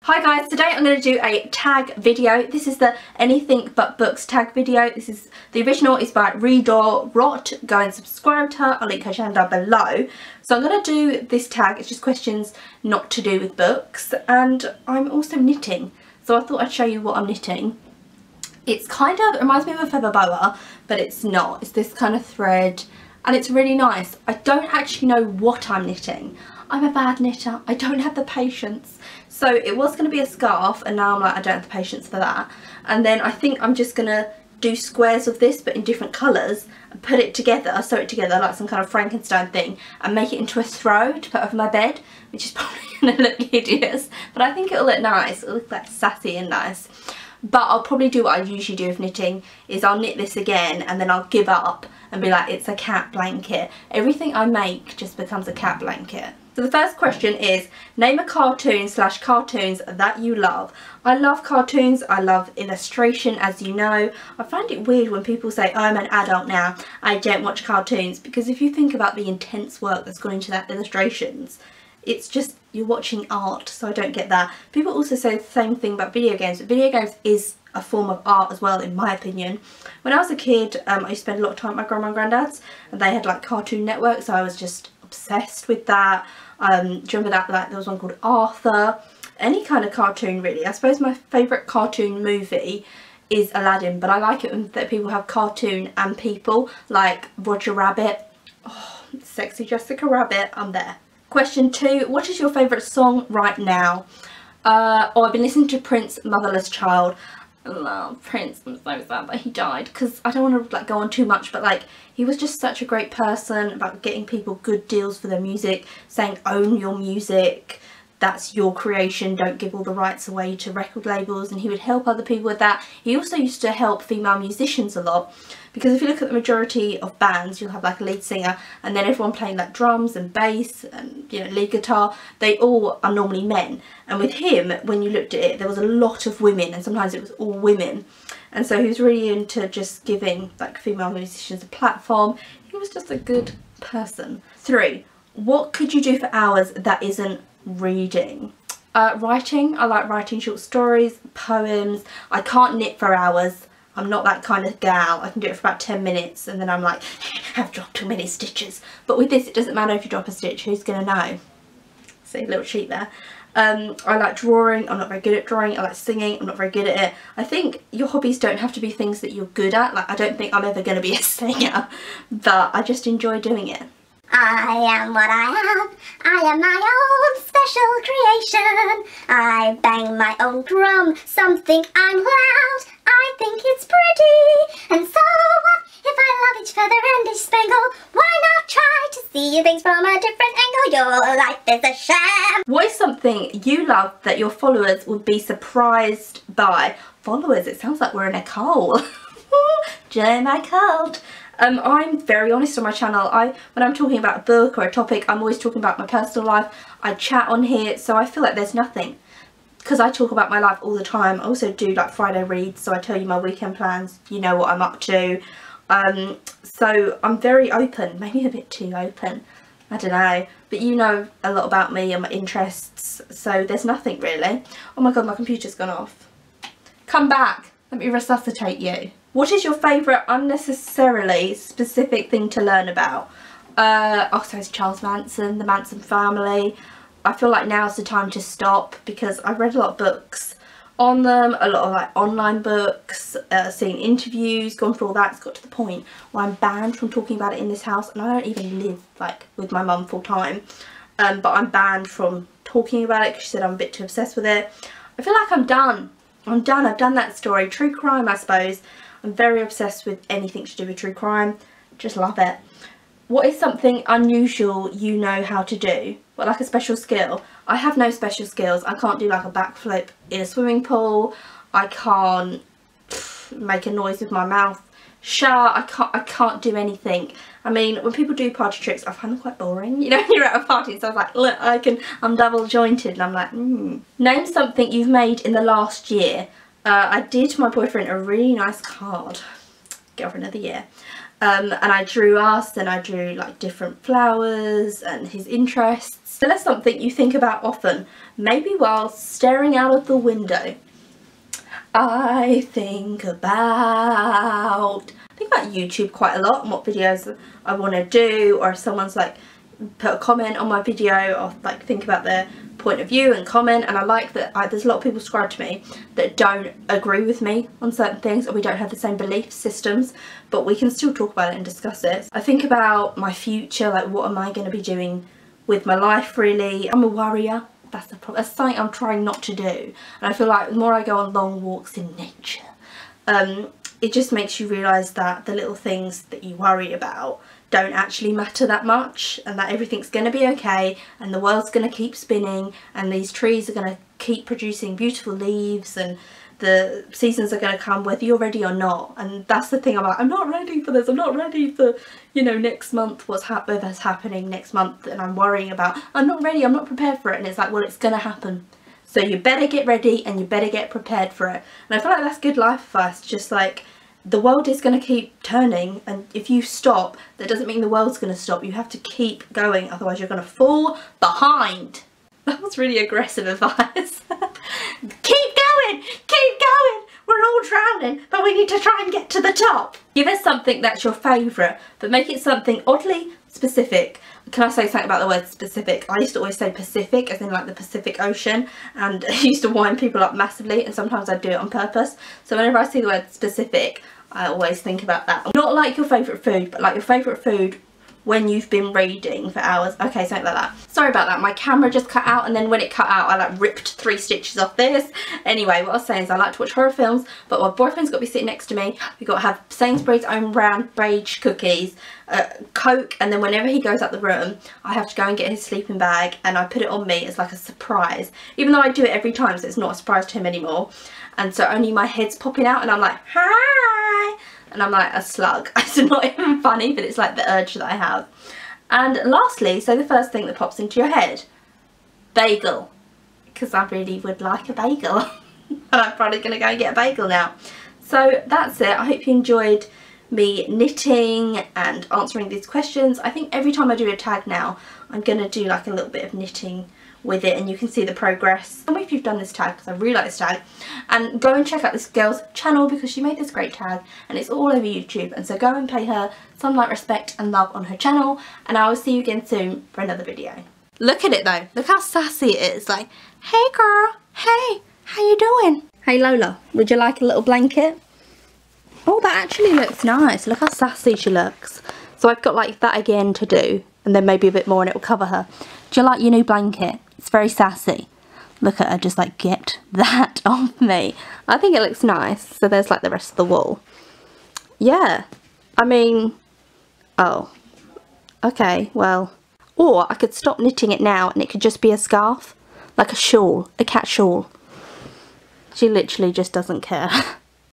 Hi guys, today I'm going to do a tag video. This is the anything but books tag video. This is the original is by Redor Rot. Go and subscribe to her. I'll link her channel down below. So I'm going to do this tag. It's just questions not to do with books, and I'm also knitting. So I thought I'd show you what I'm knitting. It's kind of, it reminds me of a feather boa, but it's not. It's this kind of thread and it's really nice. I don't actually know what I'm knitting. I'm a bad knitter. I don't have the patience. So it was going to be a scarf and now I'm like, I don't have the patience for that. And then I think I'm just going to do squares of this but in different colours and put it together, sew it together like some kind of Frankenstein thing and make it into a throw to put over my bed, which is probably going to look hideous. But I think it'll look nice. It'll look like sassy and nice. But I'll probably do what I usually do with knitting, is I'll knit this again and then I'll give up and be like, it's a cat blanket. Everything I make just becomes a cat blanket. So the first question is, name a cartoon / cartoons that you love. I love cartoons, I love illustration, as you know. I find it weird when people say, oh, I'm an adult now, I don't watch cartoons, because if you think about the intense work that's gone into that illustrations, it's just, you're watching art, so I don't get that. People also say the same thing about video games, but video games is a form of art as well, in my opinion. When I was a kid, I used to spend a lot of time at my grandma and granddad's, and they had like Cartoon Network, so I was just obsessed with that. Do you remember that? Like, there was one called Arthur. Any kind of cartoon really. I suppose my favourite cartoon movie is Aladdin, but I like it when that people have cartoon and people, like Roger Rabbit. Oh, sexy Jessica Rabbit, I'm there. Question 2, what is your favourite song right now? I've been listening to Prince, Motherless Child. I love Prince. I'm so sad that he died, because I don't want to like go on too much, but like he was just such a great person about getting people good deals for their music, saying own your music, that's your creation, don't give all the rights away to record labels, and he would help other people with that. He also used to help female musicians a lot, because if you look at the majority of bands, you'll have like a lead singer and then everyone playing like drums and bass and, you know, lead guitar. They all are normally men, and with him, when you looked at it, there was a lot of women, and sometimes it was all women, and so he was really into just giving like female musicians a platform. He was just a good person. 3, what could you do for hours that isn't reading? Writing. I like writing short stories, poems. I can't knit for hours. I'm not that kind of gal. I can do it for about 10 minutes and then I'm like, I've dropped too many stitches. But with this, it doesn't matter if you drop a stitch, who's gonna know? See, a little cheat there. I like drawing. I'm not very good at drawing. I like singing. I'm not very good at it. I think your hobbies don't have to be things that you're good at. Like, I don't think I'm ever going to be a singer, but I just enjoy doing it. I am what I am. I am my own special creation. I bang my own drum. Some think I'm loud. I think it's pretty. And so what if I love each feather and each spangle? Why not try to see things from a different angle? Your life is a sham. What is something you love that your followers would be surprised by? Followers, it sounds like we're in a cult. Join my cult. I'm very honest on my channel. When I'm talking about a book or a topic, I'm always talking about my personal life. I chat on here, so I feel like there's nothing, because I talk about my life all the time. I also do like Friday reads, so I tell you my weekend plans, you know what I'm up to. So I'm very open, maybe a bit too open, I don't know, but you know a lot about me and my interests, so there's nothing really. Oh my god, my computer's gone off. Come back, let me resuscitate you. What is your favourite unnecessarily specific thing to learn about? So it's Charles Manson, the Manson family. I feel like now's the time to stop, because I've read a lot of books on them, a lot of like online books, seen interviews, gone through all that. It's got to the point where I'm banned from talking about it in this house, and I don't even live like with my mum full time, but I'm banned from talking about it because she said I'm a bit too obsessed with it. I feel like I'm done. I've done that story. True crime, I suppose. I'm very obsessed with anything to do with true crime. Just love it. What is something unusual you know how to do? What, like a special skill? I have no special skills. I can't do like a backflip in a swimming pool. I can't make a noise with my mouth shut. I can't do anything. I mean, when people do party tricks, I find them quite boring. You know, when you're at a party, so I was like, look, I'm double jointed, and I'm like, Name something you've made in the last year. I did my boyfriend a really nice card. Girlfriend of the year. and I drew us, and I drew like different flowers and his interests. So that's something you think about often, maybe while staring out of the window. I think about YouTube quite a lot and what videos I want to do, or if someone's like put a comment on my video, I'll like think about their point of view and comment. And I like that there's a lot of people subscribe to me that don't agree with me on certain things, or we don't have the same belief systems, but we can still talk about it and discuss it. I think about my future, like what am I going to be doing with my life really. I'm a worrier. That's the problem. That's something I'm trying not to do, and I feel like the more I go on long walks in nature, it just makes you realise that the little things that you worry about don't actually matter that much, and that everything's going to be okay, and the world's going to keep spinning, and these trees are going to keep producing beautiful leaves, and the seasons are going to come whether you're ready or not. And that's the thing, I'm not ready for this, I'm not ready for, you know, next month, what's happening next month, and I'm worrying about, I'm not ready, I'm not prepared for it. And it's like, well, it's going to happen, so you better get ready and you better get prepared for it. And I feel like that's good life advice, just like the world is going to keep turning, and if you stop, that doesn't mean the world's going to stop. You have to keep going, otherwise you're going to fall behind. That was really aggressive advice. Keep going! Keep going! We're all drowning, but we need to try and get to the top. Give us something that's your favourite, but make it something oddly specific. Can I say something about the word specific? I used to always say Pacific, as in like the Pacific Ocean, and it used to wind people up massively, and sometimes I'd do it on purpose. So whenever I see the word specific, I always think about that. Not like your favourite food, but like your favourite food when you've been reading for hours. Okay, something like that. Sorry about that, my camera just cut out, and then when it cut out I like ripped 3 stitches off this. Anyway, what I was saying is I like to watch horror films, but my boyfriend's got to be sitting next to me. We've got to have Sainsbury's own round beige cookies, Coke, and then whenever he goes out the room I have to go and get his sleeping bag, and I put it on me as like a surprise, even though I do it every time, so it's not a surprise to him anymore. And so only my head's popping out and I'm like, hi, and I'm like a slug. It's not even funny, but it's like the urge that I have. And lastly, so the first thing that pops into your head, bagel, because I really would like a bagel. And I'm probably going to go and get a bagel now. So that's it. I hope you enjoyed me knitting and answering these questions. I think every time I do a tag now, I'm going to do like a little bit of knitting with it, and you can see the progress. Tell me if you've done this tag, because I really like this tag, and go and check out this girl's channel because she made this great tag and it's all over YouTube, and so go and pay her some like respect and love on her channel, and I will see you again soon for another video. Look at it though, look how sassy it is, like, hey girl, hey, how you doing? Hey Lola, would you like a little blanket? Oh, that actually looks nice, look how sassy she looks. So I've got like that again to do, and then maybe a bit more and it will cover her. Do you like your new blanket? It's very sassy. Look at her just like, get that off me. I think it looks nice. So there's like the rest of the wall. Yeah, I mean, oh, okay, well. Or I could stop knitting it now and it could just be a scarf, like a shawl, a cat shawl. She literally just doesn't care.